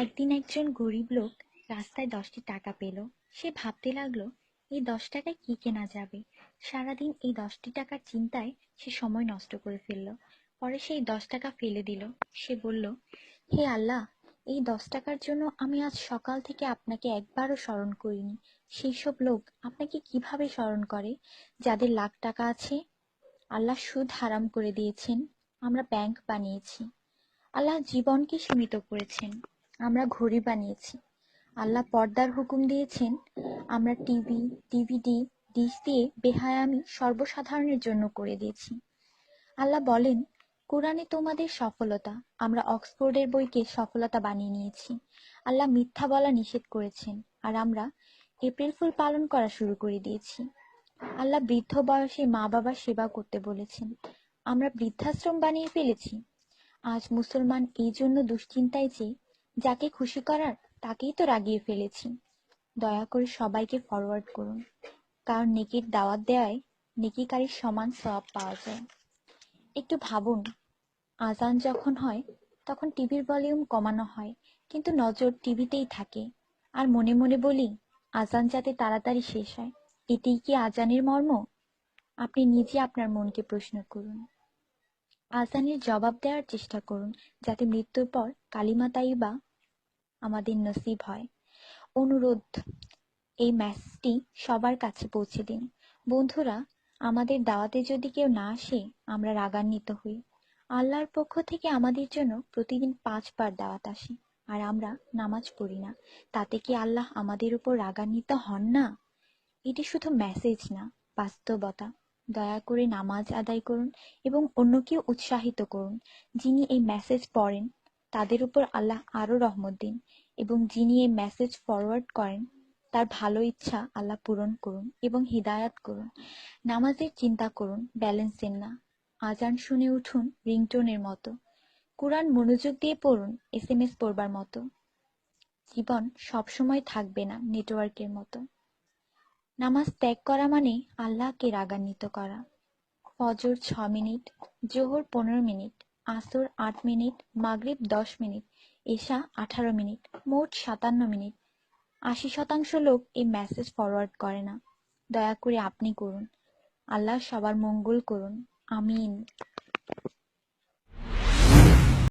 একদিন একজন গরিব লোক রাস্তায় 10টি টাকা পেল। সে ভাবতে লাগলো, এই 10 টাকায় কি কেনা যাবে। সারাদিন এই 10টি টাকার চিন্তায় সে সময় নষ্ট করে ফেলল। পরে সেই 10 টাকা ফেলে দিল। সে বলল, হে আল্লাহ, এই 10 টাকার জন্য আমি আজ সকাল থেকে আপনাকে একবারও স্মরণ করিনি। সেই সব লোক আপনাকে কিভাবে স্মরণ করে যাদের লাখ টাকা আছে? আল্লাহ সুদ হারাম করে দিয়েছেন, আমরা ব্যাংক বানিয়েছি। আল্লাহ জীবনকে সীমিত করেছেন, আমরা ঘড়ি বানিয়েছি। আল্লাহ পর্দার হুকুম দিয়েছেন, আমরা টিভি, ডিভিডি, ডিশ দিয়ে বেহায়ামি সর্বসাধারণের জন্য করে দিয়েছি। আল্লাহ বলেন, কোরআনে তোমাদের সফলতা, আমরা অক্সফোর্ডের বইকে সফলতা বানিয়ে নিয়েছি। আল্লাহ মিথ্যা বলা নিষেধ করেছেন, আর আমরা এপ্রিল ফুল পালন করা শুরু করে দিয়েছি। আল্লাহ বৃদ্ধ বয়সে মা বাবার সেবা করতে বলেছেন, আমরা বৃদ্ধাশ্রম বানিয়ে ফেলেছি। আজ মুসলমান এই জন্য দুশ্চিন্তায় যে যাকে খুশি করার তাকেই তো রাগিয়ে ফেলেছি। দয়া করে সবাইকে ফরওয়ার্ড করুন, কারণ নেকির দাওয়াত দেওয়ায় নেকিকারীর সমান সওয়াব পাওয়া যায়। একটু ভাবুন, আজান যখন হয় তখন টিভির ভলিউম কমানো হয়, কিন্তু নজর টিভিতেই থাকে। আর মনে মনে বলি, আজান যাতে তাড়াতাড়ি শেষ হয়। এটাই কি আজানের মর্ম? আপনি নিজে আপনার মনকে প্রশ্ন করুন। আজানের জবাব দেওয়ার চেষ্টা করুন, যাতে মৃত্যুর পর কালিমা তাইয়্যিবা আমাদের নসিব হয়। অনুরোধ, এই মেসেজটি সবার কাছে পৌঁছে দিন। বন্ধুরা, আমাদের দাওয়াতে যদি কেউ না আসে, আমরা রাগান্বিত হই। আল্লাহর পক্ষ থেকে আমাদের জন্য প্রতিদিন 5 বার দাওয়াত আসে, আর আমরা নামাজ পড়ি না। তাতে কি আল্লাহ আমাদের উপর রাগান্বিত হন না? এটি শুধু মেসেজ না, বাস্তবতা। দয়া করে নামাজ আদায় করুন এবং অন্যকেও উৎসাহিত করুন। যিনি এই মেসেজ পড়েন তাদের উপর আল্লাহ আরো রহমত দিন, এবং যিনি এই মেসেজ ফরওয়ার্ড করেন তার ভালো ইচ্ছা আল্লাহ পূরণ করুন এবং হিদায়াত করুন। নামাজের চিন্তা করুন, ব্যালেন্সের না। আজান শুনে উঠুন রিংটোনের মতো। কুরআন মনোযোগ দিয়ে পড়ুন, এসএমএস পড়বার মতো। জীবন সবসময় থাকবে না নেটওয়ার্কের মতো। নামাজ ত্যাগ করা মানে আল্লাহকে রাগান্বিত করা। ফজর 6 মিনিট, জোহর 15 মিনিট, আসর 8 মিনিট, মাগরিব 10 মিনিট, এশা 18 মিনিট, মোট 57 মিনিট। 80% লোক এই মেসেজ ফরওয়ার্ড করে না। দয়া করে আপনি করুন। আল্লাহ সবার মঙ্গল করুন। আমিন।